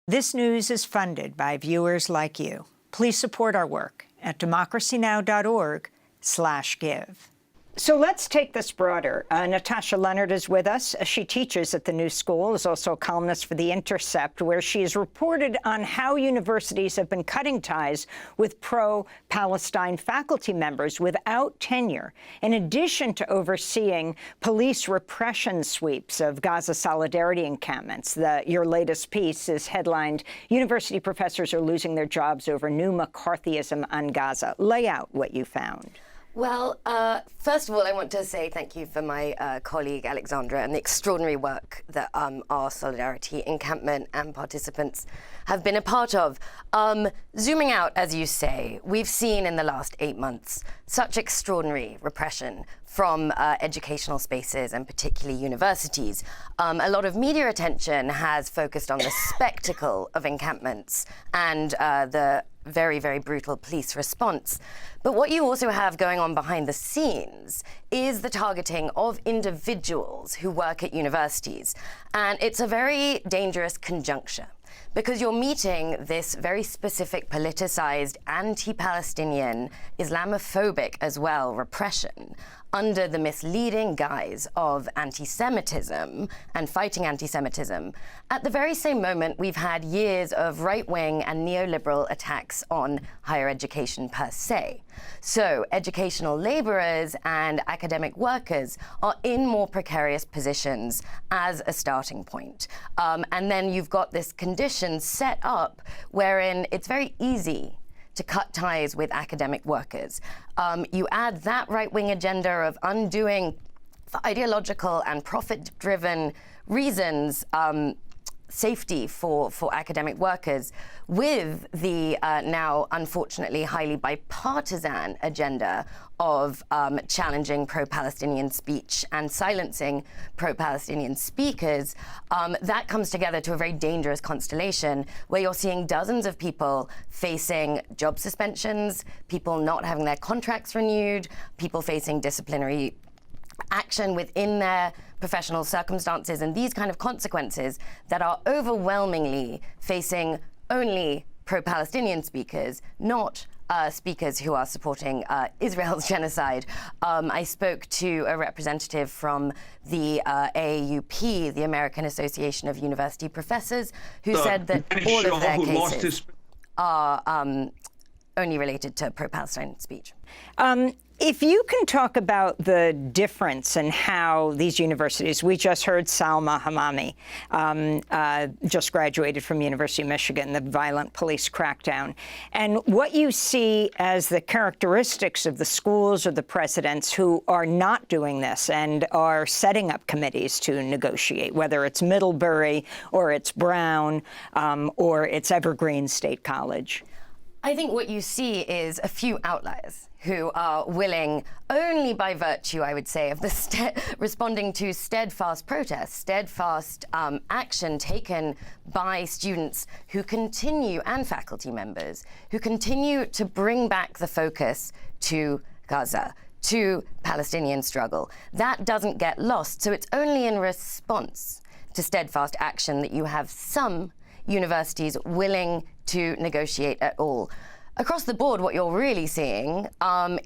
This news is funded by viewers like you. Please support our work at democracynow.org/give. So let's take this broader. Natasha Lennard is with us. She teaches at the New School, is also a columnist for The Intercept, where she has reported on how universities have been cutting ties with pro-Palestine faculty members without tenure, in addition to overseeing police repression sweeps of Gaza solidarity encampments. Your latest piece is headlined, "University Professors Are Losing Their Jobs Over New McCarthyism on Gaza." Lay out what you found. Well, first of all, I want to say thank you for my colleague Alexandra and the extraordinary work that our Solidarity encampment and participants have been a part of. Zooming out, as you say, we've seen in the last 8 months such extraordinary repression from educational spaces and particularly universities. A lot of media attention has focused on the spectacle of encampments and the very, very brutal police response. But what you also have going on behind the scenes is the targeting of individuals who work at universities. And it's a very dangerous conjuncture, because you're meeting this very specific politicized anti-Palestinian, Islamophobic as well, repression under the misleading guise of anti-Semitism and fighting anti-Semitism. At the very same moment, we've had years of right-wing and neoliberal attacks on higher education per se. So educational laborers and academic workers are in more precarious positions as a starting point. And then you've got this condition set up wherein it's very easy to cut ties with academic workers. You add that right-wing agenda of undoing, for ideological and profit-driven reasons, safety for academic workers, with the now, unfortunately, highly bipartisan agenda of challenging pro-Palestinian speech and silencing pro-Palestinian speakers. That comes together to a very dangerous constellation where you're seeing dozens of people facing job suspensions, people not having their contracts renewed, people facing disciplinary action within their professional circumstances, and these kind of consequences that are overwhelmingly facing only pro-Palestinian speakers, not speakers who are supporting Israel's genocide. I spoke to a representative from the AAUP, the American Association of University Professors, who said that all of their cases are only related to pro-Palestine speech. If you can talk about the difference in how these universities, we just heard Salma Hamami, just graduated from University of Michigan, the violent police crackdown, and what you see as the characteristics of the schools or the presidents who are not doing this and are setting up committees to negotiate, whether it's Middlebury or it's Brown or it's Evergreen State College. I think what you see is a few outliers who are willing, only by virtue, I would say, of the responding to steadfast protests, steadfast action taken by students who continue, and faculty members, who continue to bring back the focus to Gaza, to Palestinian struggle. That doesn't get lost. So it's only in response to steadfast action that you have some universities willing to negotiate at all. Across the board, what you're really seeing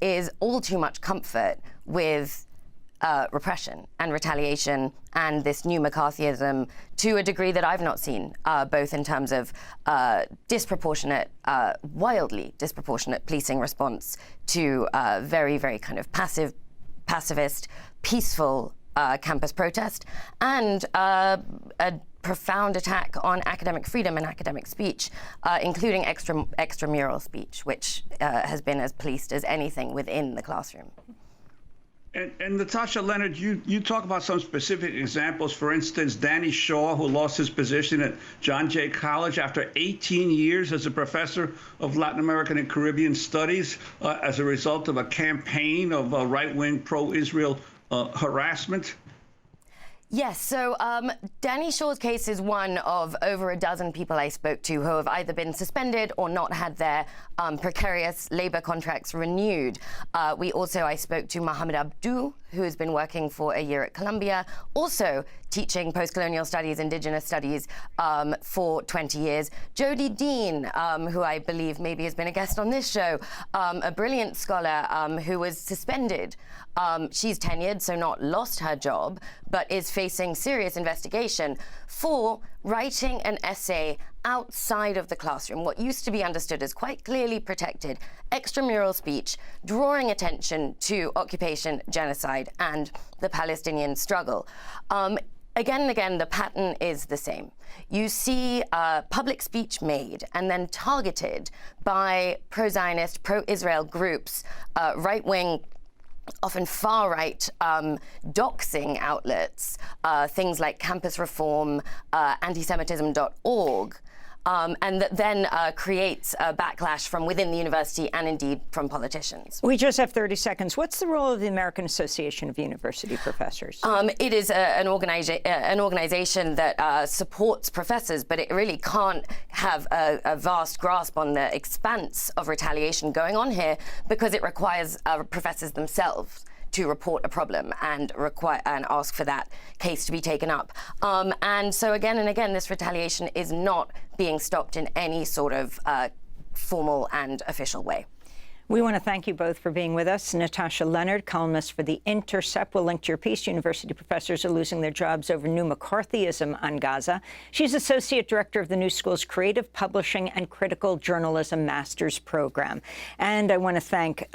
is all too much comfort with repression and retaliation and this new McCarthyism to a degree that I've not seen, both in terms of disproportionate, wildly disproportionate policing response to very, very kind of pacifist, peaceful campus protest, and a profound attack on academic freedom and academic speech, including extramural speech, which has been as policed as anything within the classroom. And Natasha Lennard, you talk about some specific examples. For instance, Danny Shaw, who lost his position at John Jay College after 18 years as a professor of Latin American and Caribbean studies as a result of a campaign of right-wing pro-Israel harassment. Yes, so Danny Shaw's case is one of over a dozen people I spoke to who have either been suspended or not had their precarious labor contracts renewed. I spoke to Mohammed Abdu, who has been working for a year at Columbia, also teaching post-colonial studies, indigenous studies for 20 years. Jodie Dean, who I believe maybe has been a guest on this show, a brilliant scholar who was suspended. She's tenured, so not lost her job, but is facing serious investigation for writing an essay outside of the classroom, what used to be understood as quite clearly protected extramural speech, drawing attention to occupation, genocide, and the Palestinian struggle. Again and again, the pattern is the same. You see public speech made and then targeted by pro-Zionist, pro-Israel groups, right-wing, often far-right doxing outlets, things like Campus Reform, antisemitism.org, and that then creates a backlash from within the university and indeed from politicians. We just have 30 seconds. What's the role of the American Association of University Professors? It is an organization that supports professors, but it really can't have a vast grasp on the expanse of retaliation going on here because it requires professors themselves to report a problem and ask for that case to be taken up. And so again and again, this retaliation is not being stopped in any sort of formal and official way. We want to thank you both for being with us. Natasha Lennard, columnist for The Intercept, will link to your piece. University professors are losing their jobs over new McCarthyism on Gaza. She's Associate Director of the New School's Creative Publishing and Critical Journalism Master's Program. And I want to thank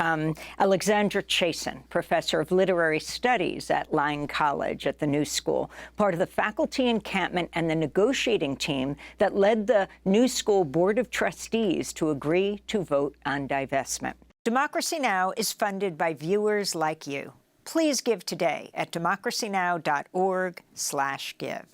Alexandra Chasin, Professor of Literary Studies at Lang College at the New School, part of the faculty encampment and the negotiating team that led the New School Board of Trustees to agree to vote on divestment. Democracy Now! Is funded by viewers like you. Please give today at democracynow.org/give.